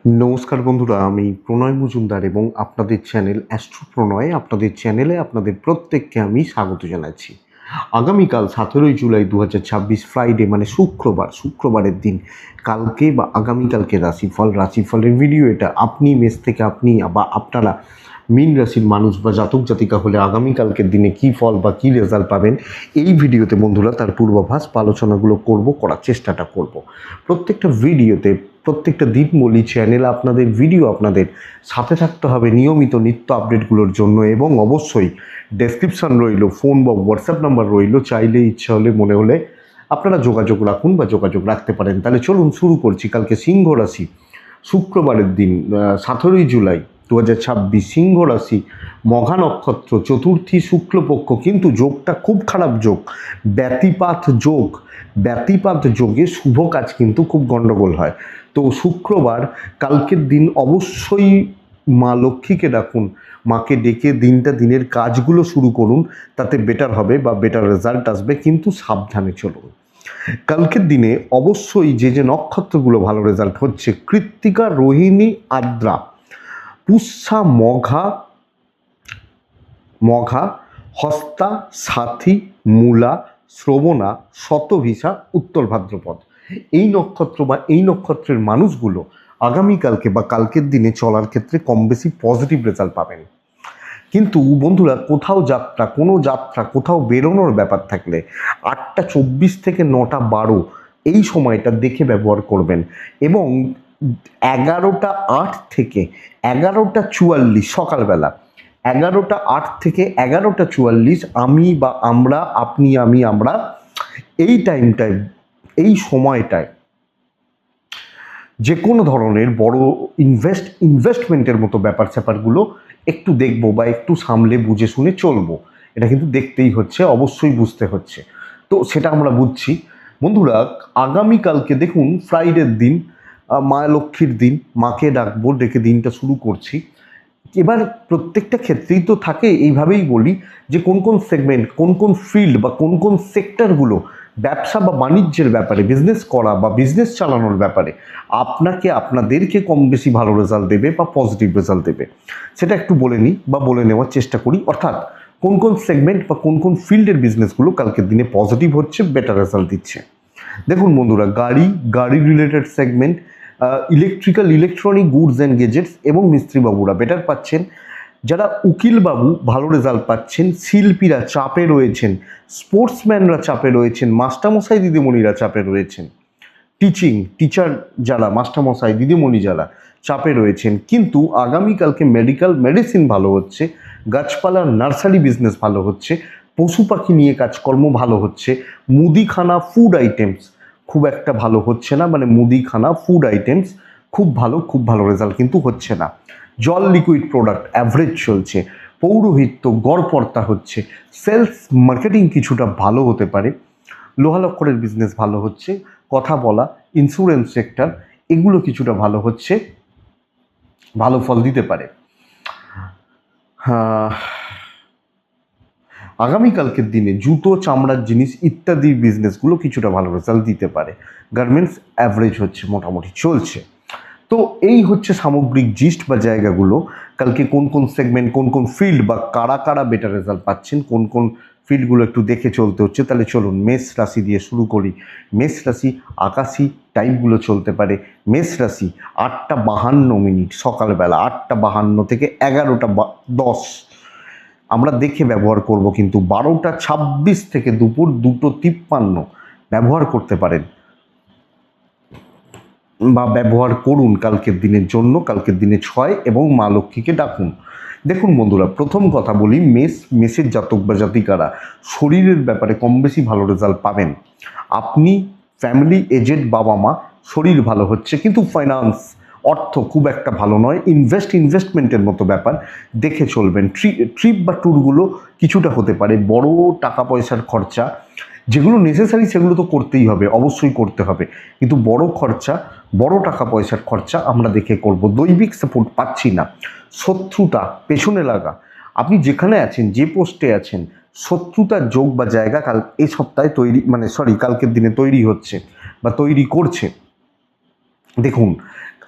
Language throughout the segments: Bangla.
নমস্কার বন্ধুরা, আমি প্রণয় মজুমদার এবং আপনাদের চ্যানেল অ্যাস্ট্রো প্রণয়, আপনাদের চ্যানেলে আপনাদের প্রত্যেককে আমি স্বাগত জানাচ্ছি। আগামীকাল 17ই জুলাই 2026 ফ্রাইডে মানে শুক্রবারের দিন কালকে বা আগামীকালকে রাশিফলের ভিডিও এটা। আপনি মেষ থেকে আপনি বা আপনারা মীন রাশির মানুষ বা জাতক জাতিকা হলে আগামীকালকের দিনে কী ফল বা কী রেজাল্ট পাবেন এই ভিডিওতে বন্ধুরা তার পূর্বাভাস বা আলোচনাগুলো করার চেষ্টাটা করব। প্রত্যেকটা ভিডিওতে প্রত্যেকটা দিন বলি চ্যানেল আপনাদের ভিডিও আপনাদের সাথে থাকতে হবে নিয়মিত নিত্য আপডেটগুলোর জন্য, এবং অবশ্যই ডেসক্রিপশান রইল, ফোন বা হোয়াটসঅ্যাপ নাম্বার রইল, চাইলে ইচ্ছা হলে মনে হলে আপনারা যোগাযোগ রাখুন বা যোগাযোগ রাখতে পারেন। তাহলে চলুন শুরু করছি। কালকে সিংহ রাশি, শুক্রবারের দিন 17ই জুলাই 2026, সিংহ রাশি, মঘা নক্ষত্র, চতুর্থী শুক্লপক্ষ, কিন্তু যোগটা খুব খারাপ যোগ, ব্যতিপাত যোগে শুভ কাজ কিন্তু খুব গণ্ডগোল হয়। তো শুক্রবার কালকের দিন অবশ্যই মা লক্ষ্মীকে ডাকুন, মাকে ডেকে দিনের কাজগুলো শুরু করুন, তাতে বেটার হবে বা বেটার রেজাল্ট আসবে, কিন্তু সাবধানে চলুন। কালকের দিনে অবশ্যই যে নক্ষত্রগুলো ভালো রেজাল্ট হচ্ছে: কৃত্তিকা, রোহিণী, আদ্রা, পুষ্যা, মঘা, হস্তা, সাথী, মূলা, শ্রবণা, শতভিসা, উত্তর ভাদ্রপদ। এই নক্ষত্র বা এই নক্ষত্রের মানুষগুলো আগামীকালকে বা কালকের দিনে চলার ক্ষেত্রে কম বেশি পজিটিভ রেজাল্ট পাবেন। কিন্তু বন্ধুরা, কোনো যাত্রা কোথাও বেরোনোর ব্যাপার থাকলে 8টা 24 থেকে 9টা 12 এই সময়টা দেখে ব্যবহার করবেন, এবং 11টা 8 থেকে 11টা 44 সকালবেলা, 11টা 8 থেকে 11টা 44 আমরা এই টাইমটায়, এই সময়টায় যে কোনো ধরনের বড় ইনভেস্টমেন্টের মতো ব্যাপারগুলো একটু দেখবো বা একটু সামলে বুঝে শুনে চলবো। এটা কিন্তু দেখতেই হচ্ছে, অবশ্যই বুঝতে হচ্ছে। তো সেটা আমরা বুঝছি। বন্ধুরা, আগামীকালকে দেখুন ফ্রাইডের দিন, মা লক্ষ্মীর দিন, মাকে ডাকবো, ডেকে দিনটা শুরু করছি। এবার প্রত্যেকটা ক্ষেত্রেই তো থাকে, এইভাবেই বলি যে কোন কোন সেগমেন্ট, কোন কোন ফিল্ড বা কোন কোন সেক্টরগুলো ব্যবসা বা বাণিজ্যের ব্যাপারে, বিজনেস করা বা বিজনেস চালানোর ব্যাপারে আপনাদেরকে কম বেশি ভালো রেজাল্ট দেবে বা পজিটিভ রেজাল্ট দেবে, সেটা একটু বলে নিই বা বলে নেওয়ার চেষ্টা করি। অর্থাৎ কোন কোন সেগমেন্ট বা কোন কোন ফিল্ডের বিজনেসগুলো কালকের দিনে পজিটিভ হচ্ছে, বেটার রেজাল্ট দিচ্ছে। দেখুন বন্ধুরা, গাড়ি related segment, electronic goods and gadgets এবং মিস্ত্রিবাবুরা বেটার পাচ্ছেন। যারা উকিলবাবু ভালো রেজাল্ট পাচ্ছেন, শিল্পীরা চাপে রয়েছেন, স্পোর্টসম্যানরা চাপে রয়েছেন, মাস্টারমশাই দিদিমণিরা চাপে রয়েছেন, টিচার যারা, মাস্টারমশাই দিদিমণি যারা চাপে রয়েছেন। কিন্তু আগামীকালকে মেডিসিন ভালো হচ্ছে, গাছপালার নার্সারি বিজনেস ভালো হচ্ছে, পশু পাখি নিয়ে কাজকর্ম ভালো হচ্ছে, মুদিখানা ফুড আইটেমস খুব একটা ভালো হচ্ছে না, মানে মুদিখানা ফুড আইটেমস খুব ভালো রেজাল্ট কিন্তু হচ্ছে না। জল লিকুইড প্রোডাক্ট অ্যাভারেজ চলছে, পৌরোহিত্য গড়পড়তা হচ্ছে, সেলস মার্কেটিং কিছুটা ভালো হতে পারে, লোহা লক্করের বিজনেস ভালো হচ্ছে, কথা বলা, ইন্স্যুরেন্স সেক্টর এগুলো কিছুটা ভালো হচ্ছে, ভালো ফল দিতে পারে। আগামীকালকের দিনে জুতো, চামড়ার জিনিস ইত্যাদি বিজনেসগুলো কিছুটা ভালো রেজাল্ট দিতে পারে। গার্মেন্টস অ্যাভারেজ হচ্ছে, মোটামুটি চলছে। তো এই হচ্ছে সামগ্রিক জিস্ট বা জায়গাগুলো। কালকে কোন কোন সেগমেন্ট, কোন কোন ফিল্ড বা কারা বেটার রেজাল্ট পাচ্ছেন, কোন কোন ফিল্ডগুলো একটু দেখে চলতে হচ্ছে। তাহলে চলুন মেষ রাশি দিয়ে শুরু করি। মেষ রাশি, আকাশি টাইপগুলো চলতে পারে। মেষ রাশি 8টা 52 সকালবেলা, 8টা 52 থেকে 11টা 10 আমরা দেখে ব্যবহার করব, কিন্তু 12টা 26 থেকে দুপুর 2টো 53 ব্যবহার করতে পারেন বা ব্যবহার করুন কালকের দিনের জন্য। কালকের দিনে 6 এবং মা লক্ষ্মীকে ডাকুন। দেখুন বন্ধুরা, প্রথম কথা বলি, মেষের জাতক বা জাতিকারা শরীরের ব্যাপারে কম বেশি ভালো রেজাল্ট পাবেন। আপনি, ফ্যামিলি, এজেড বাবা মা, শরীর ভালো হচ্ছে, কিন্তু ফাইন্যান্স অর্থ খুব একটা ভালো নয়। ইনভেস্টমেন্টের মতো ব্যাপার দেখে চলবেন। ট্রিপ বা ট্যুরগুলো কিছুটা হতে পারে। বড় টাকা পয়সার খরচা যেগুলো নেসেসারি সেগুলো তো করতেই হবে, অবশ্যই করতে হবে, কিন্তু বড় টাকা পয়সার খরচা আমরা দেখে করব। দৈবিক সাপোর্ট পাচ্ছি না, শত্রুতা পেছনে লাগা, আপনি যেখানে আছেন, যে পোস্টে আছেন, শত্রুতার যোগ বা জায়গা এই সপ্তাহে কালকের দিনে তৈরি হচ্ছে বা তৈরি করছে। দেখুন,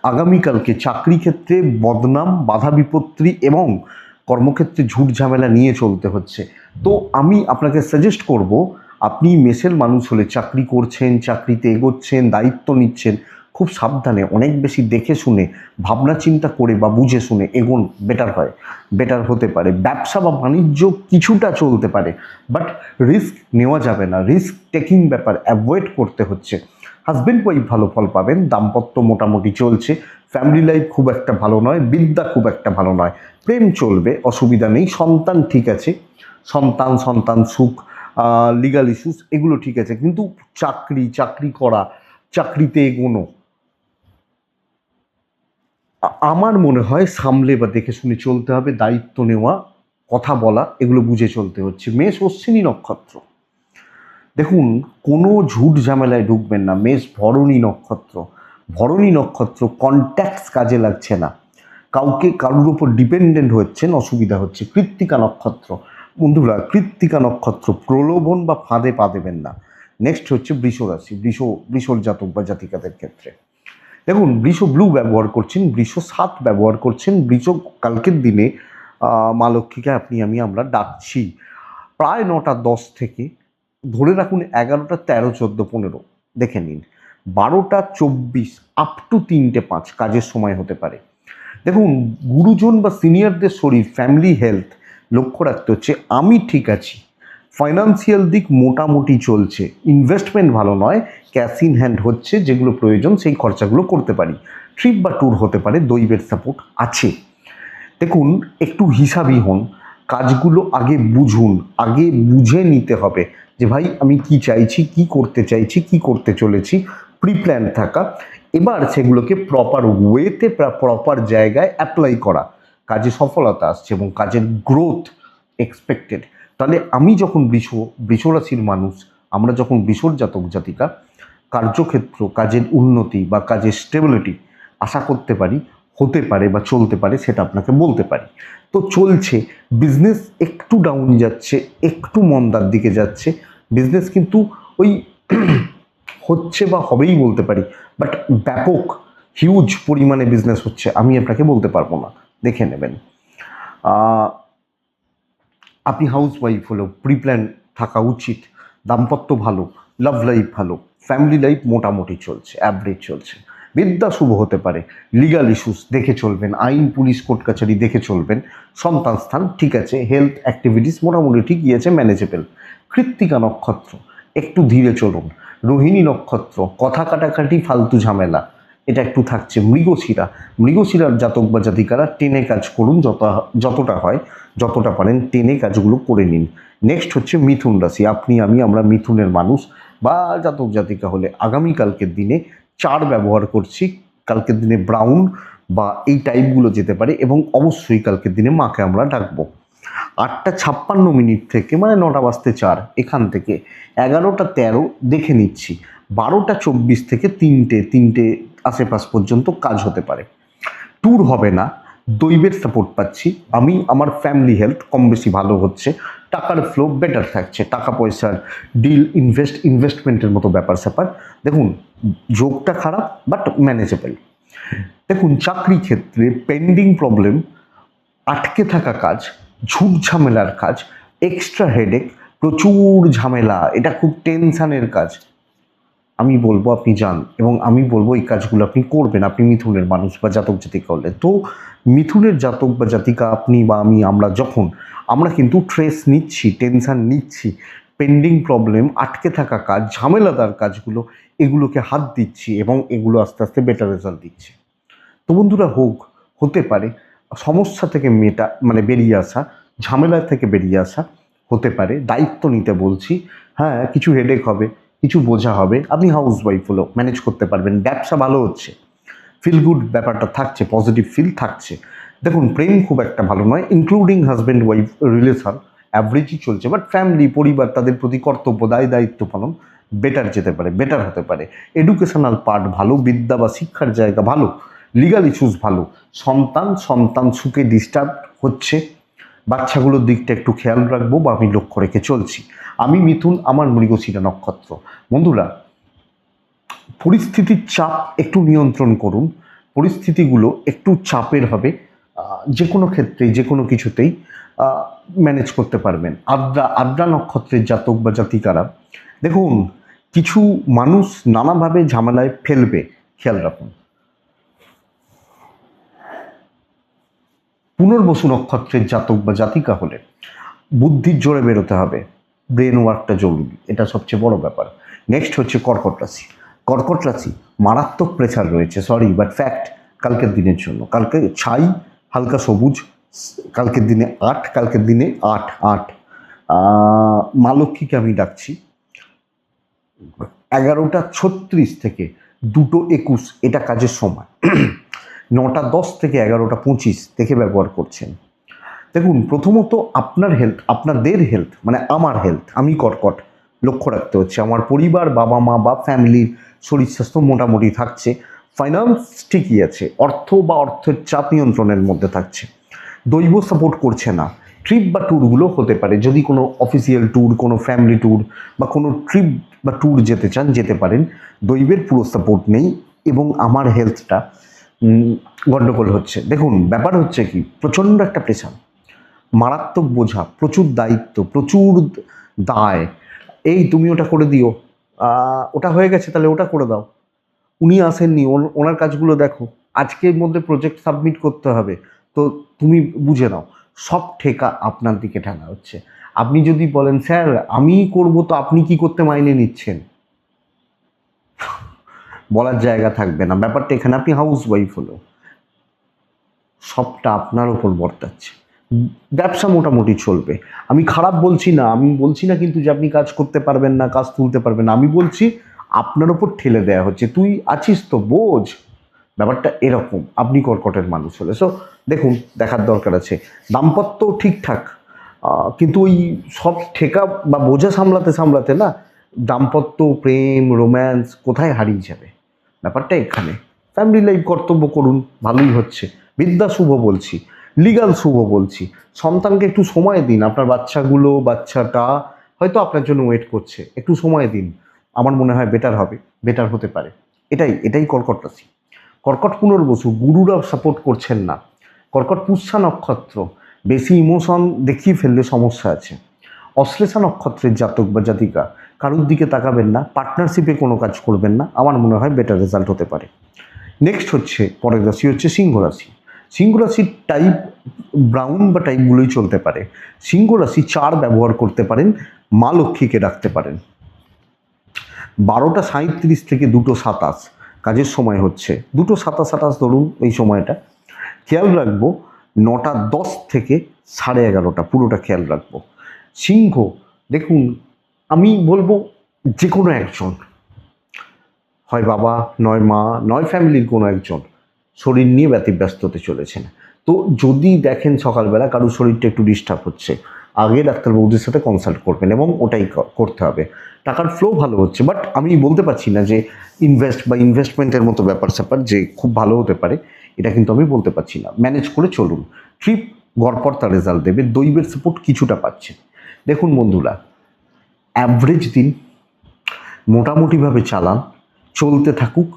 আগামীকালকে চাকরি ক্ষেত্রে বদনাম, বাধা বিপত্তি এবং কর্মক্ষেত্রে ঝুট ঝামেলা নিয়ে চলতে হচ্ছে। তো আমি আপনাকে সাজেস্ট করব, আপনি মেষের মানুষ হলে, চাকরি করছেন, চাকরিতে এগোচ্ছেন, দায়িত্ব নিচ্ছেন, খুব সাবধানে, অনেক বেশি দেখে শুনে, ভাবনা চিন্তা করে বা বুঝে শুনে এগোন, বেটার হয়, বেটার হতে পারে। ব্যবসা বা বাণিজ্য কিছুটা চলতে পারে, বাট রিস্ক নেওয়া যাবে না, রিস্ক টেকিং ব্যাপার অ্যাভয়েড করতে হচ্ছে। হাজব্যান্ড ওয়াইফ ভালো ফল পাবেন, দাম্পত্য মোটামুটি চলছে, ফ্যামিলি লাইফ খুব একটা ভালো নয়, বিদ্যা খুব একটা ভালো নয়, প্রেম চলবে, অসুবিধা নেই, সন্তান ঠিক আছে, সন্তান সুখ, লিগাল ইস্যুস এগুলো ঠিক আছে, কিন্তু চাকরি করা, চাকরিতে এগোনো, আমার মনে হয় সামলে বা দেখে শুনে চলতে হবে, দায়িত্ব নেওয়া, কথা বলা, এগুলো বুঝে চলতে হচ্ছে। মেষ অশ্বিনী নক্ষত্র, দেখুন কোনো ঝুট ঝামেলায় ঢুকবেন না। মেষ ভরণী নক্ষত্র, ভরণী নক্ষত্র কন্ট্যাক্টস কাজে লাগছে না, কারোর উপর ডিপেন্ডেন্ট হচ্ছেন, অসুবিধা হচ্ছে। কৃত্তিকা নক্ষত্র, বন্ধুরা কৃত্তিকা নক্ষত্র প্রলোভন বা ফাঁদে পা দেবেন না। নেক্সট হচ্ছে বৃষ রাশি, বৃষর জাতক বা জাতিকাদের ক্ষেত্রে দেখুন বৃষ ব্লু ব্যবহার করছেন, বৃষ 7 ব্যবহার করছেন, বৃষ কালকের দিনে মা লক্ষ্মীকে আমরা ডাকছি প্রায় 9টা 10 থেকে ধরে রাখুন 11টা 13 14 15 দেখে নিন, 12টা 24 আপ টু 3টে 5 কাজের সময় হতে পারে। দেখুন গুরুজন বা সিনিয়রদের শরীর, ফ্যামিলি হেলথ লক্ষ্য রাখতে হচ্ছে। আমি ঠিক আছি, ফাইন্যান্সিয়াল দিক মোটামুটি চলছে, ইনভেস্টমেন্ট ভালো নয়, ক্যাশ ইন হ্যান্ড হচ্ছে, যেগুলো প্রয়োজন সেই খরচাগুলো করতে পারি। ট্রিপ বা ট্যুর হতে পারে, দৈবের সাপোর্ট আছে। দেখুন একটু হিসাবি হন, কাজগুলো আগে বুঝুন, আগে বুঝে নিতে হবে যে ভাই আমি কি চাইছি, কি করতে চাইছি, কি করতে চলেছি, প্রি প্ল্যান থাকা, এবার সেগুলোকে প্রপার ওয়েতে প্রপার জায়গায় অ্যাপ্লাই করা, কাজে সফলতা আসছে এবং কাজের গ্রোথ এক্সপেক্টেড। তাহলে আমি যখন বৃষ রাশির মানুষ, আমরা যখন বৃষর জাতক জাতিকা, কার্যক্ষেত্র, কাজের উন্নতি বা কাজের স্টেবিলিটি আশা করতে পারি, হতে পারে বা চলতে পারে, সেটা আপনাকে বলতে পারি। তো চলছে, বিজনেস একটু ডাউন যাচ্ছে, একটু মন্দার দিকে যাচ্ছে, বিজনেস কিন্তু ওই হচ্ছে বা হবেই বলতে পারি, বাট ব্যাপক হিউজ পরিমাণে বিজনেস হচ্ছে আমি আপনাকে বলতে পারবো না, দেখে নেবেন। আপনি হাউস ওয়াইফ হলেও প্রি প্ল্যান থাকা উচিত, দাম্পত্য ভালো, লাভ লাইফ ভালো, ফ্যামিলি লাইফ মোটামুটি চলছে, অ্যাভারেজ চলছে, বিদ্যা শুভ হতে পারে, লিগাল ইস্যুস দেখে চলবেন, আইন পুলিশ কোর্ট কাছারি দেখে চলবেন, সন্তান স্থান ঠিক আছে, হেলথ অ্যাক্টিভিটিস মোটামুটি ঠিকই আছে, ম্যানেজেবল। কৃত্তিকা নক্ষত্র একটু ধীরে চলুন, রোহিণী নক্ষত্র কথা কাটাকাটি, ফালতু ঝামেলা এটা একটু থাকছে। মৃগশিরার জাতক বা জাতিকারা টেনে কাজ করুন, যতটা হয়, যতটা পারেন টেনে কাজগুলো করে নিন। নেক্সট হচ্ছে মিথুন রাশি, আমরা মিথুনের মানুষ বা জাতক জাতিকা হলে আগামীকালকের দিনে 4 ব্যবহার করছি, কালকের দিনে ব্রাউন বা এই টাইপগুলো যেতে পারে, এবং অবশ্যই কালকের দিনে মাকে আমরা ডাকবো। 8টা 56 থেকে মানে 9টা বাজতে 4 এখান থেকে 11টা 13 দেখে নিচ্ছি, 12টা 24 থেকে 3টে আশেপাশ পর্যন্ত কাজ হতে পারে। ট্যুর হবে না, দৈবের সাপোর্ট পাচ্ছি, আমার ফ্যামিলি হেলথ কম বেশি ভালো হচ্ছে, টাকার ফ্লো বেটার থাকছে, টাকা পয়সার ডিল, ইনভেস্টমেন্টের মতো ব্যাপার স্যাপার। দেখুন যোগটা খারাপ বাট ম্যানেজেবল। দেখুন চাকরি ক্ষেত্রে পেন্ডিং প্রবলেম, আটকে থাকা কাজ, ঝুট ঝামেলার কাজ, এক্সট্রা হেডেক, প্রচুর ঝামেলা, এটা খুব টেনশানের কাজ। আমি বলবো আপনি যান, এবং আমি বলবো এই কাজগুলো আপনি করবেন, আপনি মিথুনের মানুষ বা জাতক জাতিকা হলে। তো মিথুনের জাতক বা জাতিকা আপনি বা আমরা কিন্তু স্ট্রেস নিচ্ছি, টেনশান নিচ্ছি, পেন্ডিং প্রবলেম, আটকে থাকা কাজ, ঝামেলাদার কাজগুলো, এগুলোকে হাত দিচ্ছি এবং এগুলো আস্তে আস্তে বেটার রেজাল্ট দিচ্ছে। তো বন্ধুরা হতে পারে সমস্যা থেকে বেরিয়ে আসা, ঝামেলা থেকে বেরিয়ে আসা হতে পারে, দায়িত্ব নিতে বলছি। হ্যাঁ কিছু হেডেক হবে, কিছু বোঝা হবে, আপনি হাউস ওয়াইফ হলেও ম্যানেজ করতে পারবেন, ব্যবসা ভালো হচ্ছে, ফিল গুড ব্যাপারটা থাকছে, পজিটিভ ফিল থাকছে। দেখুন প্রেম খুব একটা ভালো নয়, ইনক্লুডিং হাজব্যান্ড ওয়াইফ রিলেশন অ্যাভারেজই চলছে, বাট ফ্যামিলি, পরিবার, তাদের প্রতি কর্তব্য, দায়িত্ব পালন বেটার যেতে পারে, বেটার হতে পারে। এডুকেশনাল পার্ট ভালো, বিদ্যা বা শিক্ষার জায়গা ভালো, লিগাল ইস্যুস ভালো, সন্তান সুখে ডিস্টার্ব হচ্ছে, বাচ্চাগুলোর দিকটা একটু খেয়াল রাখবো বা আমি লক্ষ্য রেখে চলছি। আমি মিথুন, আমার মৃগশিরা নক্ষত্র। বন্ধুরা পরিস্থিতির চাপ একটু নিয়ন্ত্রণ করুন, পরিস্থিতিগুলো একটু চাপের হবে, যে কোনো ক্ষেত্রেই যে কোনো কিছুতেই ম্যানেজ করতে পারবেন। আদ্রা আদ্রা নক্ষত্রের জাতক বা জাতিকারা দেখুন, কিছু মানুষ নানাভাবে ঝামেলায় ফেলবে, খেয়াল রাখুন। পুনর্বসু নক্ষত্রের জাতক বা জাতিকা হলে বুদ্ধির জোরে বেরোতে হবে, ব্রেন ওয়ার্কটা জরুরি, এটা সবচেয়ে বড় ব্যাপার। নেক্সট হচ্ছে কর্কট রাশি। কর্কট রাশি মারাত্মক প্রেসার রয়েছে, সরি বাট ফ্যাক্ট, কালকের দিনের জন্য। কালকে ছাই হালকা সবুজ, কালকের দিনে 8, কালকের দিনে 8 8। মা লক্ষ্মীকে আমি ডাকছি, 11টা 36 থেকে 2টো 21 এটা কাজের সময়। 9টা 10 থেকে 11টা 25 দেখে ব্যবহার করছেন। দেখুন, প্রথমত আপনার হেলথ, আপনাদের হেলথ মানে আমার হেলথ, আমি কর্কট, লক্ষ্য রাখতে হচ্ছে। আমার পরিবার, বাবা মা বা ফ্যামিলির শরীর স্বাস্থ্য মোটামুটি থাকছে, ফাইন্যান্স ঠিকই আছে, অর্থ বা অর্থের চাপ নিয়ন্ত্রণের মধ্যে থাকছে, দৈব সাপোর্ট করছে না। ট্রিপ বা ট্যুরগুলো হতে পারে, যদি কোনো অফিসিয়াল ট্যুর, কোনো ফ্যামিলি ট্যুর বা কোনো ট্রিপ বা ট্যুর যেতে চান যেতে পারেন। দৈবের পুরো সাপোর্ট নেই এবং আমার হেলথটা গণ্ডগোল হচ্ছে। দেখুন, ব্যাপার হচ্ছে কি, প্রচণ্ড একটা প্রেশার, মারাত্মক বোঝা, প্রচুর দায়িত্ব, প্রচুর দায়। এই তুমি ওটা করে দিও, ওটা হয়ে গেছে তাহলে ওটা করে দাও, উনি আসেননি, ওনার কাজগুলো দেখো, আজকের মধ্যে প্রজেক্ট সাবমিট করতে হবে, তো তুমি বুঝে নাও। সব ঠেকা আপনার দিকে ঠেলা হচ্ছে। আপনি যদি বলেন স্যার আমি করব, তো আপনি কি করতে মাইনে নিচ্ছেন, বলার জায়গা থাকবে না। ব্যাপারটা এখানে, আপনি হাউস ওয়াইফ হলো, সবটা আপনার ওপর বর্তাচ্ছে। ব্যবসা মোটামুটি চলবে, আমি খারাপ বলছি না, আমি বলছি না কিন্তু যে আপনি কাজ করতে পারবেন না, কাজ তুলতে পারবেন না, আমি বলছি আপনার ওপর ঠেলে দেওয়া হচ্ছে, তুই আছিস তো বোঝ। ব্যাপারটা এরকম আপনি কর্কটের মানুষ হলে। সো দেখুন, দেখার দরকার আছে। দাম্পত্য ঠিকঠাক, কিন্তু ওই সব ঠেকা বা বোঝা সামলাতে সামলাতে না, দাম্পত্য, প্রেম, রোম্যান্স কোথায় হারিয়ে যাবে, ব্যাপারটা এখানে। ফ্যামিলি লাইফ কর্তব্য করুন, ভালোই হচ্ছে। বিদ্যা শুভ বলছি, লিগাল শুভ বলছি। সন্তানকে একটু সময় দিন, আপনার বাচ্চাটা হয়তো আপনার জন্য ওয়েট করছে, একটু সময় দিন, আমার মনে হয় বেটার হবে, বেটার হতে পারে। এটাই কর্কট রাশি। কর্কট পুনর্বসু, গুরুরা সাপোর্ট করছেন না। কর্কট পুষ্যা নক্ষত্র, বেশি ইমোশন দেখিয়ে ফেললে সমস্যা আছে। অশ্লেষা নক্ষত্রের জাতক বা জাতিকা, কারোর দিকে তাকাবেন না, পার্টনারশিপে কোনো কাজ করবেন না, আমার মনে হয় বেটার রেজাল্ট হতে পারে। নেক্সট হচ্ছে, পরের রাশি হচ্ছে সিংহ রাশি। সিংহ রাশির টাইপ ব্রাউন বা টাইপগুলোই চলতে পারে। সিংহ রাশি 4 ব্যবহার করতে পারেন, মা লক্ষ্মীকে রাখতে পারেন। 12টা 37 থেকে 2টো 27 কাজের সময় হচ্ছে, 2টো 27 ধরুন এই সময়টা। খেয়াল রাখবো 9টা 10 থেকে 11:30 পুরোটা খেয়াল রাখবো। সিংহ, দেখুন আমি বলবো যে কোনো একজন, হয় বাবা নয় মা নয় ফ্যামিলির কোনো একজন শরীর নিয়ে ব্যতিব্যস্ত হতে চলেছেন। তো যদি দেখেন সকালবেলা কারোর শরীরটা একটু ডিস্টার্ব হচ্ছে, আগে ডাক্তারবাবুদের সাথে কনসাল্ট করবেন এবং ওটাই করতে হবে। টাকার ফ্লো ভালো হচ্ছে, বাট আমি বলতে পারছি না যে ইনভেস্টমেন্টের মতো ব্যাপার স্যাপার যে খুব ভালো হতে পারে, এটা কিন্তু আমি বলতে পারছি না। ম্যানেজ করে চলুন, ট্রিপ গড়পড়তা রেজাল্ট দেবে, দৈবের সাপোর্ট কিছুটা পাচ্ছে। দেখুন বন্ধুরা, অ্যাভারেজ দিন মোটামুটিভাবে চালান, চলতে থাকুক,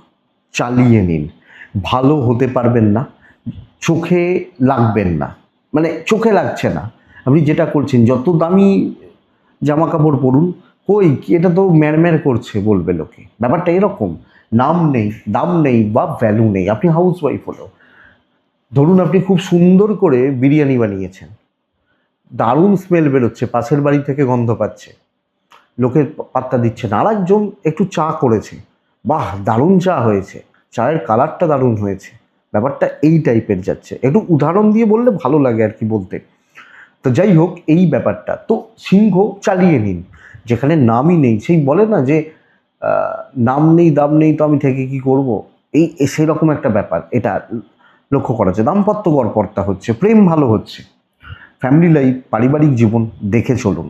চালিয়ে নিন। ভালো হতে পারবেন না, চোখে লাগবেন না, মানে চোখে লাগছে না, আপনি যেটা করছেন যত দামি জামা কাপড় পরুন, কই কি এটা তো ম্যারম্যার করছে বলবে লোকে, ব্যাপারটা এরকম। নাম নেই, দাম নেই বা ভ্যালু নেই। আপনি হাউস ওয়াইফ হলো, ধরুন আপনি খুব সুন্দর করে বিরিয়ানি বানিয়েছেন, দারুণ স্মেল বেরোচ্ছে, পাশের বাড়ি থেকে গন্ধ পাচ্ছে, লোকে পাত্তা দিচ্ছে না। আর একজন একটু চা করেছে, বাহ দারুণ চা হয়েছে, চায়ের কালারটা দারুণ হয়েছে, ব্যাপারটা এই টাইপের যাচ্ছে। একটু উদাহরণ দিয়ে বললে ভালো লাগে আর কি বলতে। তো যাই হোক, এই ব্যাপারটা তো সিংহ চালিয়ে নিন। যেখানে নামই নেই, সেই বলে না যে নাম নেই দাম নেই তো আমি থেকে কি করব, এই সেরকম একটা ব্যাপার এটা লক্ষ্য করা যায়। দাম্পত্য গড়পড়তা হচ্ছে, প্রেম ভালো হচ্ছে, ফ্যামিলি লাইফ পারিবারিক জীবন দেখে চলুন।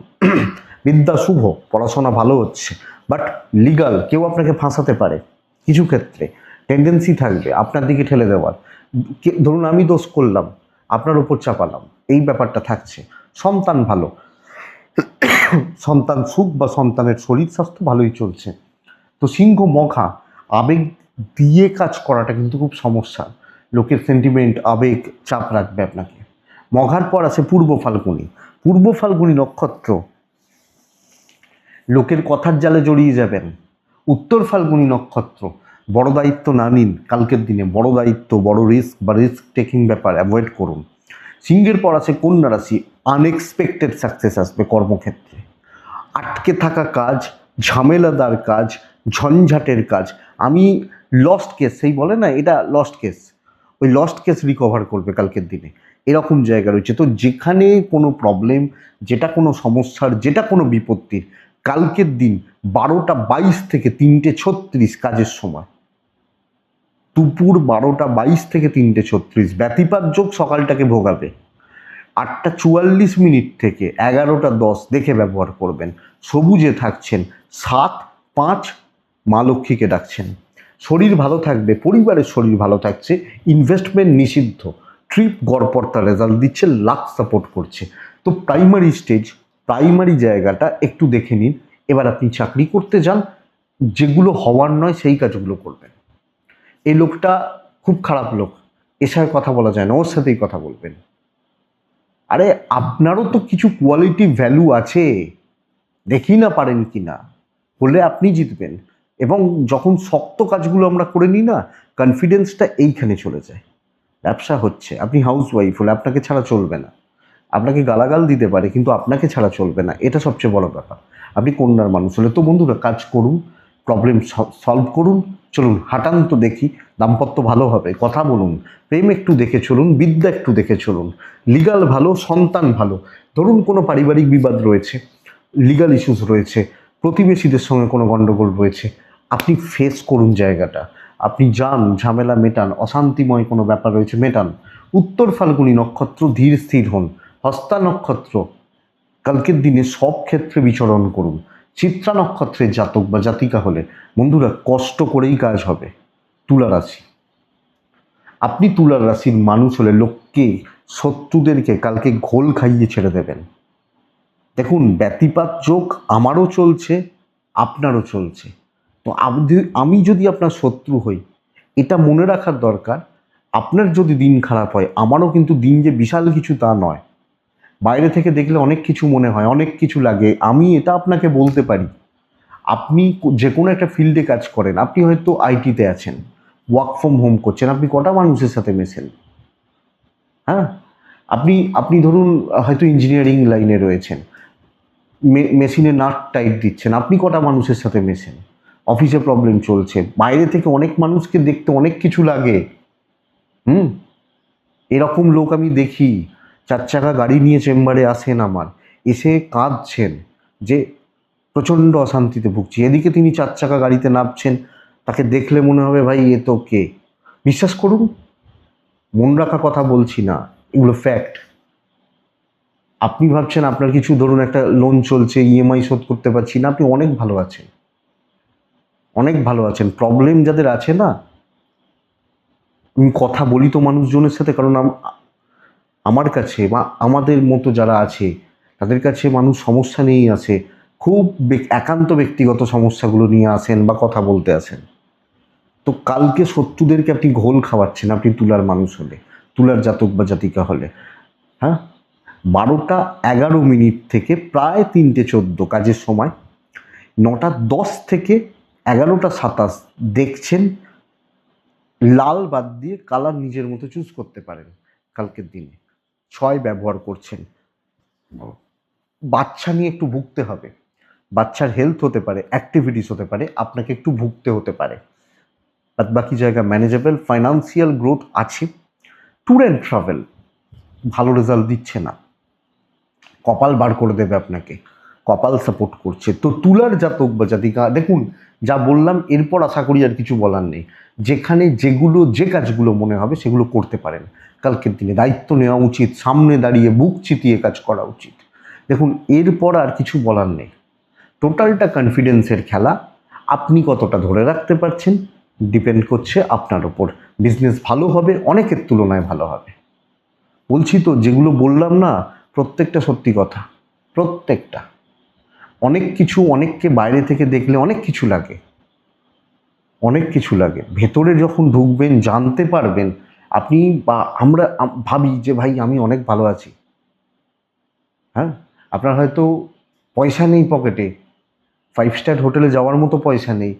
বিদ্যা শুভ, পড়াশোনা ভালো হচ্ছে, বাট লিগাল কেউ আপনাকে ফাঁসাতে পারে, কিছু ক্ষেত্রে টেন্ডেন্সি থাকবে আপনার দিকে ঠেলে দেওয়ার। ধরুন আমি দোষ করলাম, আপনার উপর চাপালাম, এই ব্যাপারটা থাকছে। সন্তান ভালো, সন্তান সুখ বা সন্তানের শরীর স্বাস্থ্য ভালোই চলছে। তো সিংহ মঘা, আবেগ দিয়ে কাজ করাটা কিন্তু খুব সমস্যা। লোকের সেন্টিমেন্ট, আবেগ চাপ রাখবে আপনাকে। মঘার পর আছে পূর্ব ফাল্গুনী। পূর্ব ফাল্গুনী নক্ষত্র, লোকের কথার জালে জড়িয়ে যাবেন। উত্তর ফাল্গুনী নক্ষত্র, বড় দায়িত্ব না নিন কালকের দিনে, বড় দায়িত্ব, বড় রিস্ক বা রিস্ক টেকিং ব্যাপার অ্যাভয়েড করুন। সিংহের পর আছে কন্যা রাশি। আনএক্সপেক্টেড সাকসেস আসবে কর্মক্ষেত্রে। আটকে থাকা কাজ, ঝামেলাদার কাজ, ঝঞ্ঝাটের কাজ, আমি লস্ট কেস, সেই বলে না এটা লস্ট কেস, ওই লস্ট কেস রিকভার করবে কালকের দিনে, এরকম জায়গা রয়েছে। তো যেখানে কোনো প্রবলেম, যেটা কোনো সমস্যার, যেটা কোনো বিপত্তির, কালকের দিন 12টা 22 থেকে 3টে 36 কাজের সময়, দুপুর 12টা 22 থেকে 3টে 36, ব্যতিপাত যোগ সকালটাকে ভোগাবে। 8টা 44 থেকে 11টা 10 দেখে ব্যবহার করবেন। সবুজে থাকছেন, 7, 5, মা লক্ষ্মীকে ডাকছেন। শরীর ভালো থাকবে, পরিবারের শরীর ভালো থাকছে। ইনভেস্টমেন্ট নিষিদ্ধ, ট্রিপ গড়পড়তা রেজাল্ট দিচ্ছে, লাক সাপোর্ট করছে। তো প্রাইমারি স্টেজ, প্রাইমারি জায়গাটা একটু দেখে নিন। এবার আপনি চাকরি করতে যান, যেগুলো হওয়ার নয় সেই কাজগুলো করবেন। এই লোকটা খুব খারাপ লোক, এর সাথে কথা বলা যায় না, ওর সাথেই কথা বলবেন। আরে আপনারও তো কিছু কোয়ালিটি ভ্যালু আছে, দেখি না পারেন কি না, হলে আপনি জিতবেন। এবং যখন শক্ত কাজগুলো আমরা করে নিই না, কনফিডেন্সটা এইখানে চলে যায়। ব্যবসা হচ্ছে, আপনি হাউস ওয়াইফ হলে আপনাকে ছাড়া চলবে না। আপনাকে গালাগাল দিতে পারে কিন্তু আপনাকে ছাড়া চলবে না, এটা সবচেয়ে বড় ব্যাপার। আপনি কন্যার মানুষ হলে তো বন্ধুরা কাজ করুন, প্রবলেম সলভ করুন। চলুন হাঁটান তো দেখি, দাম্পত্য ভালো হবে, কথা বলুন, প্রেম একটু দেখে চলুন, বিদ্যা একটু দেখে চলুন, লিগাল ভালো, সন্তান ভালো। ধরুন কোনো পারিবারিক বিবাদ রয়েছে, লিগাল ইস্যুস রয়েছে, প্রতিবেশীদের সঙ্গে কোনো গণ্ডগোল রয়েছে, আপনি ফেস করুন জায়গাটা, আপনি যান, ঝামেলা মেটান, অশান্তিময় কোনো ব্যাপার রয়েছে মেটান। উত্তর ফাল্গুনী নক্ষত্র, ধীর স্থির হন। হস্তা নক্ষত্র, কালকের দিনে সব ক্ষেত্রে বিচরণ করুন। চিত্রা নক্ষত্রের জাতক বা জাতিকা হলে বন্ধুরা কষ্ট করেই কাজ হবে। তুলা রাশি, আপনি তুলার রাশির মানুষ হলে লোককে, শত্রুদেরকে কালকে ঘোল খাইয়ে ছেড়ে দেবেন। দেখুন ব্যতিপাত যোগ আমারও চলছে, আপনারও চলছে। তো আমি যদি আপনার শত্রু হই, এটা মনে রাখার দরকার, আপনার যদি দিন খারাপ হয়, আমারও কিন্তু দিন যে বিশাল কিছু তা নয়। বাইরে থেকে দেখলে অনেক কিছু মনে হয়, অনেক কিছু লাগে। আমি এটা আপনাকে বলতে পারি, আপনি যে কোনো একটা ফিল্ডে কাজ করেন, আপনি হয়তো আইটিতে আছেন, ওয়ার্ক ফ্রম হোম করছেন, আপনি কটা মানুষের সাথে মেশেন? হ্যাঁ, আপনি আপনি ধরুন হয়তো ইঞ্জিনিয়ারিং লাইনে রয়েছেন, মেশিনে নাট টাইট দিচ্ছেন, আপনি কটা মানুষের সাথে মেশেন? অফিসে প্রবলেম চলছে, বাইরে থেকে অনেক মানুষকে দেখতে অনেক কিছু লাগে। এরকম লোক আমি দেখি, 4 চাকা গাড়ি নিয়ে চেম্বারে আসেন আমার, এসে কাঁদছেন যে প্রচণ্ড অশান্তিতে ভুগছি। এদিকে তিনি 4 চাকা গাড়িতে নামছেন, তাকে দেখলে মনে হবে ভাই এ তো কে। বিশ্বাস করুন, মন রাখা কথা বলছি না, এগুলো ফ্যাক্ট। আপনি ভাবছেন আপনার কিছু, ধরুন একটা লোন চলছে, ইএমআই শোধ করতে পারছি না, আপনি অনেক ভালো আছেন, অনেক ভালো আছেন। প্রবলেম যাদের আছে না, আমি কথা বলি তো মানুষজনের সাথে, কারণ আমার কাছে বা আমাদের মতো যারা আছে তাদের কাছে মানুষ সমস্যা নিয়েই আসে, খুব একান্ত ব্যক্তিগত সমস্যাগুলো নিয়ে আসেন বা কথা বলতে আসেন। তো কালকে শত্রুদেরকে আপনি ঘোল খাওয়াচ্ছেন, আপনি তুলার মানুষ হলে, তুলার জাতক বা জাতিকা হলে। হ্যাঁ, 12টা 11 থেকে প্রায় 3টে 14 কাজের সময়, 9টা 10 থেকে 11টা 27 দেখছেন, লাল বাদ দিয়ে কালার নিজের মতো চুজ করতে পারেন কালকের দিনে। 6 ব্যবহার করছেন। বাচ্চা নিয়ে একটু ভুগতে হবে, বাচ্চার হেলথ হতে পারে, অ্যাক্টিভিটিস হতে পারে, আপনাকে একটু ভুগতে হতে পারে। বাদ বাকি জায়গা ম্যানেজেবল, ফাইন্যান্সিয়াল গ্রোথ আছে। ট্যুর অ্যান্ড ট্রাভেল ভালো রেজাল্ট দিচ্ছে না, কপাল বার করে দেবে আপনাকে, কপাল সাপোর্ট করছে। তো তুলার জাতক বা জাতিকা, দেখুন যা বললাম এরপর আশা করি আর কিছু বলার নেই। যেখানে যে কাজগুলো মনে হবে সেগুলো করতে পারেন কালকের দিনে, দায়িত্ব নেওয়া উচিত, সামনে দাঁড়িয়ে বুক চিতিয়ে কাজ করা উচিত। দেখুন এরপর আর কিছু বলার নেই, টোটালটা কনফিডেন্সের খেলা। আপনি কতটা ধরে রাখতে পারছেন ডিপেন্ড করছে আপনার ওপর। বিজনেস ভালো হবে, অনেকের তুলনায় ভালো হবে। বলছি তো, যেগুলো বললাম না প্রত্যেকটা সত্যি কথা, প্রত্যেকটা। অনেক কিছু, অনেককে বাইরে থেকে দেখলে অনেক কিছু লাগে, অনেক কিছু লাগে। ভেতরে যখন ঢুকবেন জানতে পারবেন আপনি, বা আমরা ভাবি যে ভাই আমি অনেক ভালো আছি। হ্যাঁ, আপনার হয়তো পয়সা নেই পকেটে, 5 স্টার হোটেলে যাওয়ার মতো পয়সা নেই,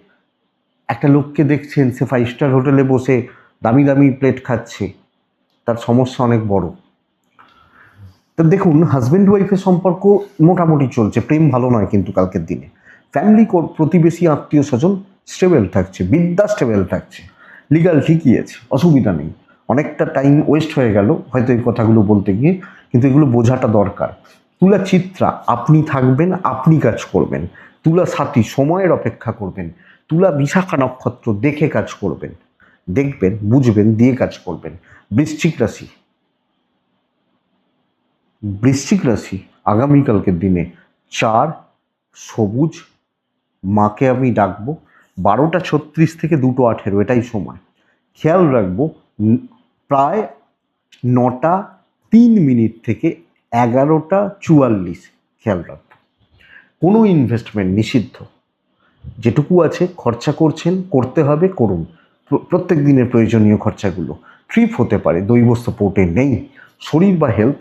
একটা লোককে দেখছেন সে 5 স্টার হোটেলে বসে দামি দামি প্লেট খাচ্ছে, তার সমস্যা অনেক বড়। তো দেখুন, হাজব্যান্ড ওয়াইফের সম্পর্ক মোটামুটি চলছে, প্রেম ভালো নয় কিন্তু কালকের দিনে। ফ্যামিলি, প্রতিবেশী, আত্মীয় স্বজন স্টেবল থাকছে, বিদ্যা স্টেবল থাকছে, লিগাল ঠিকই আছে, অসুবিধা নেই। অনেকটা টাইম ওয়েস্ট হয়ে গেল হয়তো এই কথাগুলো বলতে গিয়ে, কিন্তু এগুলো বোঝাটা দরকার। তুলা চিত্রা, আপনি থাকবেন, আপনি কাজ করবেন। তুলা সাথী, সময়ের অপেক্ষা করবেন। তুলা বিশাখা নক্ষত্র, দেখে কাজ করবেন, দেখবেন, বুঝবেন, দিয়ে কাজ করবেন। বৃশ্চিক রাশি, বৃশ্চিক রাশি আগামীকালকের দিনে 4 সবুজ, মাকে আমি ডাকবো 12:36 থেকে 2:18, এটাই সময়। খেয়াল রাখবো প্রায় 9:03 থেকে 11:44, খেয়াল রাখবো। কোনো ইনভেস্টমেন্ট নিষিদ্ধ, যেটুকু আছে খরচা করছেন, করতে হবে, করুন। প্রত্যেক দিনের প্রয়োজনীয় খরচাগুলো। ট্রিপ হতে পারে, দৈব সাপোর্টে নেই। শরীর বা হেলথ,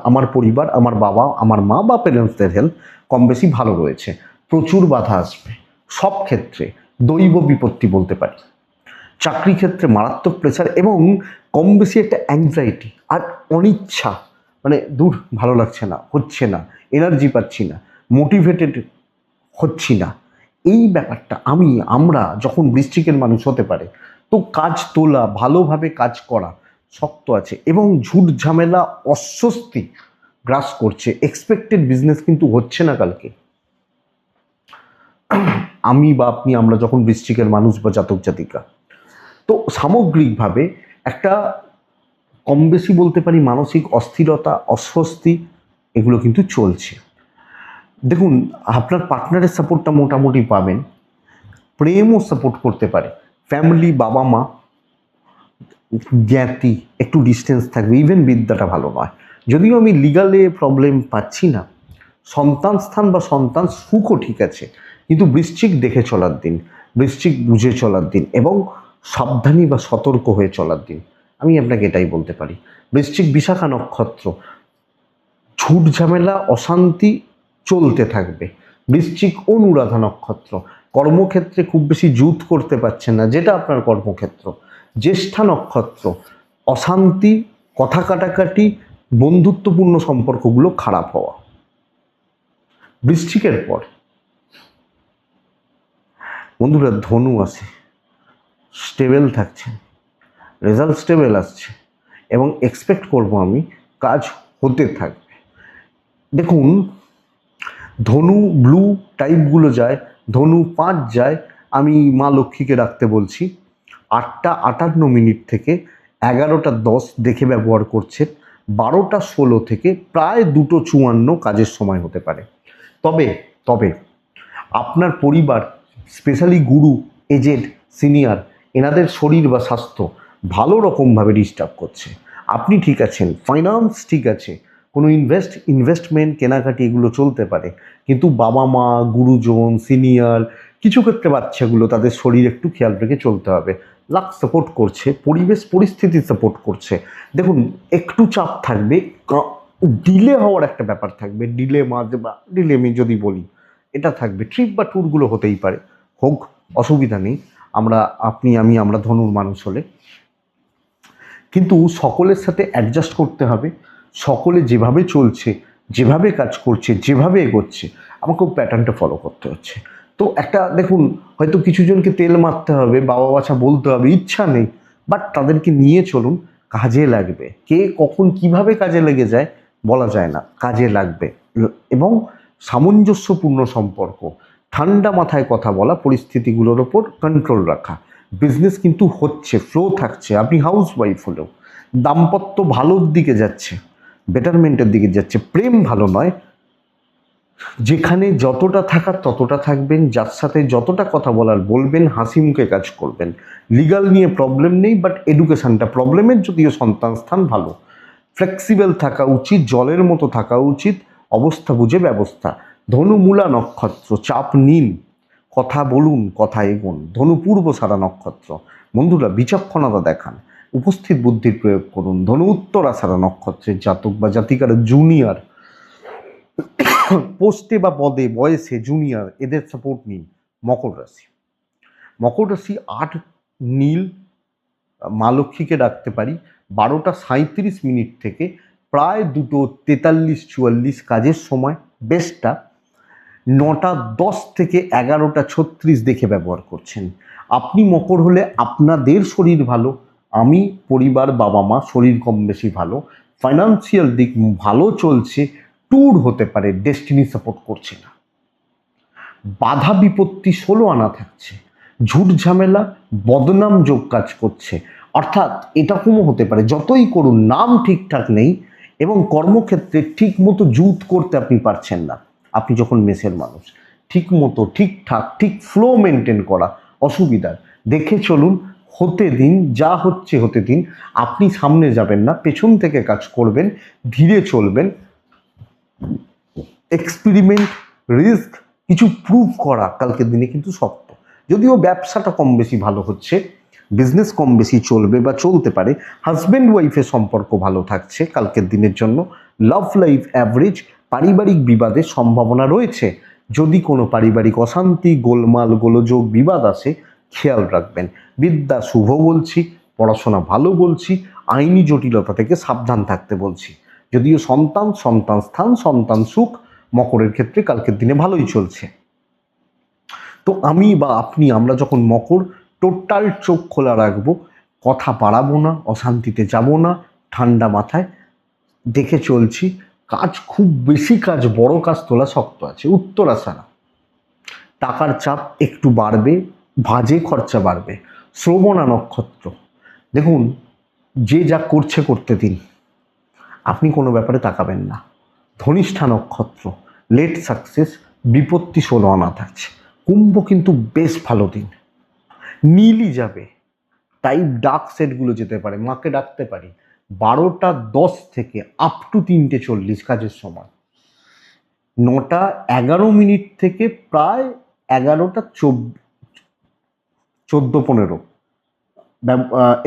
আমার পরিবার, আমার বাবা, আমার মা বা প্যারেন্টসদের হেলথ কম বেশি ভালো রয়েছে। প্রচুর বাধা আসবে সব ক্ষেত্রে, দৈব বিপত্তি বলতে পারি। চাকরি ক্ষেত্রে মারাত্মক প্রেসার এবং কম বেশি একটা অ্যাংজাইটি আর অনিচ্ছা, মানে দূর ভালো লাগছে না, হচ্ছে না, এনার্জি পাচ্ছি না, মোটিভেটেড হচ্ছি না। এই ব্যাপারটা আমরা যখন বৃশ্চিকের মানুষ হতে পারে, তো কাজ তোলা, ভালোভাবে কাজ করা শক্ত আছে এবং ঝুট ঝামেলা, অস্বস্তি গ্রাস করছে। এক্সপেক্টেড বিজনেস কিন্তু হচ্ছে না কালকে। আমি বা আপনি, আমরা যখন বৃশ্চিকের মানুষ বা জাতক জাতিকা, তো সামগ্রিকভাবে একটা কম বেশি বলতে পারি মানসিক অস্থিরতা, অস্বস্তি, এগুলো কিন্তু চলছে। দেখুন, আপনার পার্টনারের সাপোর্টটা মোটামুটি পাবেন, প্রেমও সাপোর্ট করতে পারে। ফ্যামিলি, বাবা মা, জ্ঞাতি একটু ডিস্টেন্স থাকবে, ইভেন বিদ্যাটা ভালো নয়। যদিও আমি লিগালে প্রবলেম পাচ্ছি না। সন্তান স্থান বা সন্তান সুখও ঠিক আছে, কিন্তু বৃশ্চিক দেখে চলার দিন, বৃশ্চিক বুঝে চলার দিন এবং সাবধানী বা সতর্ক হয়ে চলার দিন, আমি আপনাকে এটাই বলতে পারি। বৃশ্চিক বিশাখা নক্ষত্র, ঝুট ঝামেলা, অশান্তি চলতে থাকবে। বৃশ্চিক অনুরাধা নক্ষত্র, কর্মক্ষেত্রে খুব বেশি জুত করতে পারছেন না, যেটা আপনার কর্মক্ষেত্র। জ্যেষ্ঠা নক্ষত্র, অশান্তি, কথা কাটাকাটি, বন্ধুত্বপূর্ণ সম্পর্কগুলো খারাপ হওয়া। বৃশ্চিকের পর বন্ধুরা ধনু আসে, স্টেবল থাকছে, রেজাল্ট স্টেবল আসছে এবং এক্সপেক্ট করব আমি কাজ হতে থাকবে। দেখুন, ধনু ব্লু টাইপগুলো যায়, ধনু 5 যায়, আমি মা লক্ষ্মীকে রাখতে বলছি। 8:58 থেকে 11:10 দেখে ব্যবহার করছেন। 12:16 থেকে প্রায় 2:54 কাজের সময় হতে পারে। তবে তবে আপনার পরিবার, স্পেশালি গুরু, এজেড, সিনিয়র, এনাদের শরীর বা স্বাস্থ্য ভালো রকমভাবে ডিস্টার্ব করছে। আপনি ঠিক আছেন, ফাইন্যান্স ঠিক আছে, কোনো ইনভেস্টমেন্ট, কেনাকাটি এগুলো চলতে পারে, কিন্তু বাবা মা, গুরুজন, সিনিয়র, কিছু ক্ষেত্রে বাচ্চাগুলো, তাদের শরীর একটু খেয়াল রেখে চলতে হবে। লাক সাপোর্ট করছে, পরিবেশ পরিস্থিতি সাপোর্ট করছে। দেখুন, একটু চাপ থাকবে, ডিলে হওয়ার একটা ব্যাপার থাকবে, ডিলে মাঝে বা ডিলে আমি যদি বলি এটা থাকবে। ট্রিপ বা ট্যুরগুলো হতেই পারে, হোক, অসুবিধা নেই। আমরা ধনুর মানুষ হলে কিন্তু সকলের সাথে অ্যাডজাস্ট করতে হবে। সকলে যেভাবে চলছে, যেভাবে কাজ করছে, যেভাবে এগোচ্ছে, আমাকেও প্যাটার্নটা ফলো করতে হচ্ছে। তো একটা দেখুন, হয়তো কিছু জনকে তেল মারতে হবে, বাবা বাছা বলতে হবে, ইচ্ছা নেই, বাট তাদেরকে নিয়ে চলুন, কাজে লাগবে। কে কখন কিভাবে কাজে লেগে যায় বলা যায় না, কাজে লাগবে। এবং সামঞ্জস্যপূর্ণ সম্পর্ক, ঠান্ডা মাথায় কথা বলা, পরিস্থিতিগুলোর ওপর কন্ট্রোল রাখা। বিজনেস কিন্তু হচ্ছে, ফ্লো থাকছে। আপনি হাউস ওয়াইফ হলেও দাম্পত্য ভালোর দিকে যাচ্ছে, বেটারমেন্টের দিকে যাচ্ছে। প্রেম ভালো নয়, যেখানে যতটা থাকার ততটা থাকবেন, যার সাথে যতটা কথা বলার বলবেন, হাসি মুখে কাজ করবেন। লিগাল নিয়ে প্রবলেম নেই, বাট এডুকেশনটা প্রবলেমের, যদিও সন্তান স্থান ভালো। ফ্লেক্সিবল থাকা উচিত, জলের মতো থাকা উচিত, অবস্থা বুঝে ব্যবস্থা। ধনু মূলা নক্ষত্র, চাপ নিন, কথা বলুন, কথা এগোন। ধনু পূর্ব সারা নক্ষত্র, বন্ধুরা বিচক্ষণতা দেখান, উপস্থিত বুদ্ধির প্রয়োগ করুন। ধনু উত্তরা সারা নক্ষত্রের জাতক বা জাতিকারা জুনিয়র, পোস্টে বা পদে বয়সে জুনিয়র, এদের সাপোর্ট নিন। মকর রাশি, মকর রাশি 8 নীল, মা লক্ষ্মীকে ডাকতে পারি 12:37 থেকে প্রায় 2:43-44 কাজের সময় বেস্টটা 9:10 থেকে 11:36 দেখে ব্যবহার করছেন। আপনি মকর হলে আপনাদের শরীর ভালো, আমি পরিবার বাবা মা শরীর কম বেশি ভালো, ফাইন্যান্সিয়াল দিক ভালো চলছে, ট্যুর হতে পারে, ডেস্টিনি সাপোর্ট করছে না। বাধা বিপত্তি 16 আনা থাকছে, ঝুট ঝামেলা বদনাম যোগ কাজ করছে। অর্থাৎ এরকমও হতে পারে যতই করুন নাম ঠিকঠাক নেই এবং কর্মক্ষেত্রে ঠিক মতো জুত করতে আপনি পারছেন না। আপনি যখন মেসের মানুষ, ঠিক মতো ঠিকঠাক ঠিক ফ্লো মেনটেন করা অসুবিধার। দেখে চলুন, হতে দিন, যা হচ্ছে হতে দিন। আপনি সামনে যাবেন না, পেছন থেকে কাজ করবেন, ধীরে চলবেন। এক্সপেরিমেন্ট, রিস্ক, কিছু প্রুভ করা কালকের দিনে কিন্তু শক্ত। যদিও ব্যবসাটা কম বেশি ভালো হচ্ছে, বিজনেস কম বেশি চলবে বা চলতে পারে, হাজব্যান্ড ওয়াইফের সম্পর্ক ভালো থাকছে কালকের দিনের জন্য। লাভ লাইফ অ্যাভারেজ, পারিবারিক বিবাদের সম্ভাবনা রয়েছে। যদি কোনো পারিবারিক অশান্তি, গোলমাল, গোলযোগ, বিবাদ আসে খেয়াল রাখবেন। বিদ্যা শুভ বলছি, পড়াশোনা ভালো বলছি, আইনি জটিলতা থেকে সাবধান থাকতে বলছি। যদিও সন্তান, সন্তান স্থান, সন্তান সুখ মকরের ক্ষেত্রে কালকের দিনে ভালোই চলছে। তো আমি বা আপনি, আমরা যখন মকর, টোটাল চোখ খোলা রাখবো, কথা বাড়াবো না, অশান্তিতে যাব না, ঠান্ডা মাথায় দেখে চলছি। কাজ খুব বেশি কাজ, বড় কাজ তোলা শক্ত আছে। উত্তরা সারা, টাকার চাপ একটু বাড়বে, বাজে খরচা বাড়বে। শ্রবণা নক্ষত্র, দেখুন যে যা করছে করতে দিন, আপনি কোনো ব্যাপারে তাকাবেন না। ধনিষ্ঠা নক্ষত্র, লেট সাকসেস, বিপত্তি 16 আনা থাকছে। কুম্ভ কিন্তু বেশ ভালো দিন, নীলই যাবে, টাইপ ডার্ক সেটগুলো যেতে পারে, মাকে ডাকতে পারি 12:10 থেকে আপ টু 3:40 কাজের সময়। 9:11 থেকে প্রায় 11:14-15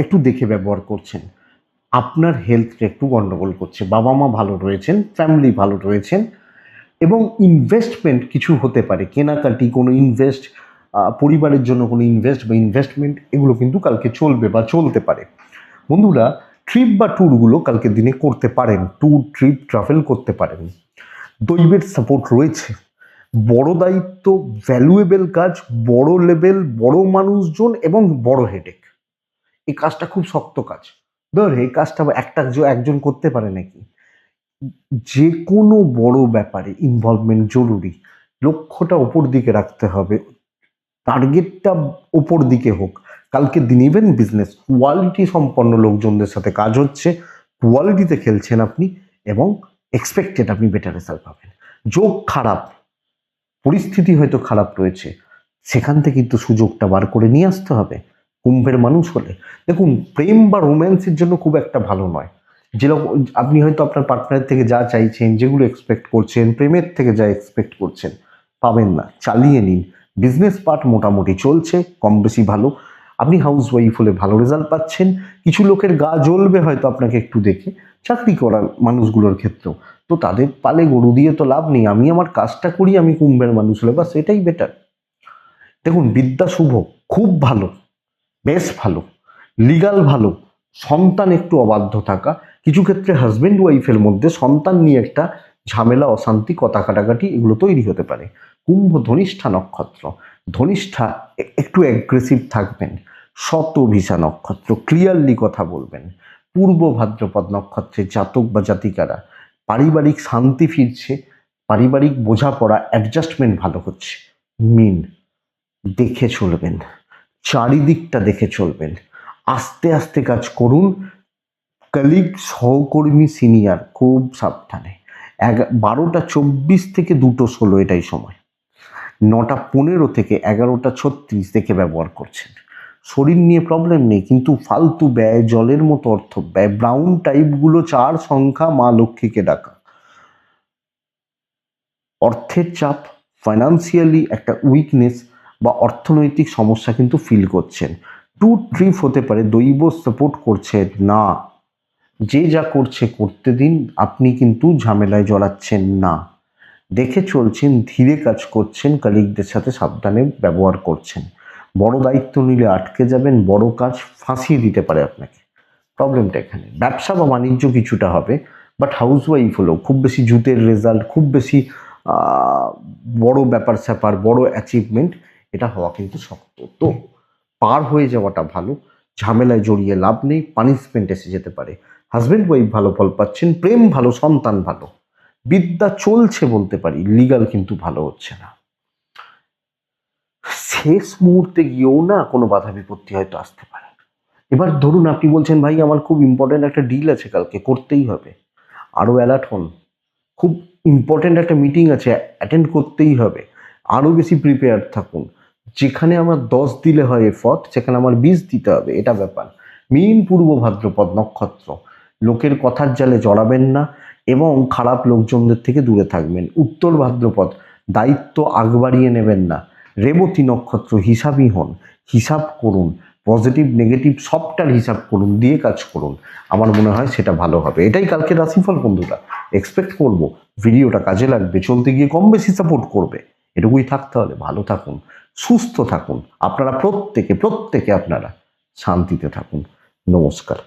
একটু দেখে ব্যবহার করছেন। আপনার হেলথটা একটু গন্ডগোল করছে, বাবা মা ভালো রয়েছেন, ফ্যামিলি ভালো রয়েছেন, এবং ইনভেস্টমেন্ট কিছু হতে পারে, কেনাকাটি, কোনো ইনভেস্ট, পরিবারের জন্য কোনো ইনভেস্ট বা ইনভেস্টমেন্ট, এগুলো কিন্তু কালকে চলবে বা চলতে পারে। বন্ধুরা ট্রিপ বা ট্যুরগুলো কালকের দিনে করতে পারেন, ট্যুর ট্রিপ ট্রাভেল করতে পারেন। দৈবের সাপোর্ট রয়েছে, বড় দায়িত্ব, ভ্যালুয়েবল কাজ, বড় লেভেল, বড় মানুষজন এবং বড় হেডেক। এই কাজটা খুব শক্ত কাজ। ধর এই কাজটা একজন করতে পারে নাকি? যে কোনো বড় ব্যাপারে ইনভলভমেন্ট জরুরি। লক্ষ্যটা ওপর দিকে রাখতে হবে, টার্গেটটা ওপর দিকে হোক। কালকের দিন ইভেন বিজনেস, কোয়ালিটি সম্পন্ন লোকজনদের সাথে কাজ হচ্ছে, কোয়ালিটিতে খেলছেন আপনি এবং এক্সপেক্টেড আপনি বেটার রেজাল্ট পাবেন। যোগ খারাপ, পরিস্থিতি হয়তো খারাপ রয়েছে, সেখান থেকে কিন্তু সুযোগটা বার করে নিয়ে আসতে হবে কুম্ভের মানুষ হলে। দেখুন প্রেম বা রোম্যান্সের জন্য খুব একটা ভালো নয়। যেরকম আপনি হয়তো আপনার পার্টনারের থেকে যা চাইছেন, যেগুলো এক্সপেক্ট করছেন, প্রেমের থেকে যা এক্সপেক্ট করছেন, পাবেন না, চালিয়ে নিন। বিজনেস পার্ট মোটামুটি চলছে, কম বেশি ভালো। আপনি হাউস ওয়াইফ হলে ভালো রেজাল্ট পাচ্ছেন। কিছু লোকের গা জ্বলবে হয়তো আপনাকে একটু দেখে, চাকরি করার মানুষগুলোর ক্ষেত্রেও। তো তাদের পালে গরু দিয়ে তো লাভ নেই, আমি আমার কাজটা করি, আমি কুম্ভের মানুষ হলে বাস এটাই বেটার। দেখুন বিদ্যা শুভ, খুব ভালো, বেশ ভালো, লিগাল ভালো, সন্তান একটু অবাধ্য থাকা, কিছু ক্ষেত্রে হাজব্যান্ড ওয়াইফের মধ্যে সন্তান নিয়ে একটা ঝামেলা, অশান্তি, কথা কাটাকাটি এগুলো তৈরি হতে পারে। কুম্ভ ধনিষ্ঠা নক্ষত্র, ধনিষ্ঠা একটু অ্যাগ্রেসিভ থাকবেন। শতভিষা নক্ষত্র, ক্লিয়ারলি কথা বলবেন। পূর্ব ভাদ্রপদ নক্ষত্রের জাতক বা জাতিকারা, পারিবারিক শান্তি ফিরছে, পারিবারিক বোঝাপড়া, অ্যাডজাস্টমেন্ট ভালো হচ্ছে। মিন, দেখে চলবেন, চারিদিকটা দেখে চলবেন, আস্তে আস্তে কাজ করুন। কলিগ, সহকর্মী, সিনিয়র খুব সাবধানে। 12:24 থেকে 2:16 এটাই সময়। 9:15 থেকে 11:36 দেখে ব্যবহার করছেন। শরীর নিয়ে প্রবলেম নেই, কিন্তু ফালতু ব্যয়, জলের মতো অর্থ ব্যয়, ব্রাউন টাইপগুলো, 4 সংখ্যা, মা লক্ষ্মীকে ডাকা, অর্থের চাপ, ফাইন্যান্সিয়ালি একটা উইকনেস, বা অর্থনৈতিক সমস্যা কিন্তু ফিল করছেন। টু ট্রিপ হতে পারে দৈব সাপোর্ট করছে না, যে যা করছে করতে দিন, আপনি কিন্তু ঝামেলায় জড়াচ্ছেন না, দেখে চলছেন, ধীরে কাজ করছেন, কলিগদের সাথে সাবধানে ব্যবহার করছেন। বড় দায়িত্ব নিলে আটকে যাবেন, বড় কাজ ফাঁসিয়ে দিতে পারে আপনাকে। প্রবলেমটা এখানে। ব্যবসা বা বাণিজ্য কিছুটা হবে, বাট হাউসওয়াইফ হলেও খুব বেশি জুতের রেজাল্ট, খুব বেশি বড় ব্যাপার স্যাপার, বড় অ্যাচিভমেন্ট, এটা হওয়া কিন্তু শক্ত। তো পার হয়ে যাওয়াটা ভালো, ঝামেলায় জড়িয়ে লাভ নেই, পানিশমেন্ট এসে যেতে পারে। হাজব্যান্ড ওয়াইফ ভালো ফল পাচ্ছেন, প্রেম ভালো, সন্তান ভালো, বিদ্যা চলছে বলতে পারি, লিগাল কিন্তু ভালো হচ্ছে না। শেষ মুহূর্তে গিয়েও না কোনো বাধা বিপত্তি হয়তো আসতে পারে। এবার ধরুন আপনি বলছেন ভাই আমার খুব ইম্পর্টেন্ট একটা ডিল আছে, কালকে করতেই হবে, আরও অ্যালার্ট হন। খুব ইম্পর্টেন্ট একটা মিটিং আছে, অ্যাটেন্ড করতেই হবে, আরও বেশি প্রিপেয়ার থাকুন। যেখানে আমার 10 দিলে হয় এফর্ট, সেখানে আমার 20 দিতে হবে, এটা ব্যাপার। মীন পূর্ব ভাদ্রপদ নক্ষত্র, লোকের কথার জালে জড়াবেন না এবং খারাপ লোকজনদের থেকে দূরে থাকবেন। উত্তর ভাদ্রপদ, দায়িত্ব আগ বাড়িয়ে নেবেন না। রেবতী নক্ষত্র, হিসাবই হন, হিসাব করুন, পজিটিভ নেগেটিভ সবটার হিসাব করুন, দিয়ে কাজ করুন। আমার মনে হয় সেটা ভালো হবে। এটাই কালকে রাশিফল বন্ধুরা, এক্সপেক্ট করব ভিডিওটা কাজে লাগবে, চলতে গিয়ে কম বেশি সাপোর্ট করবে। এটুকুই থাকতে হলে ভালো থাকুন, সুস্থ থাকুন, আপনারা প্রত্যেকে আপনারা শান্তিতে থাকুন। নমস্কার।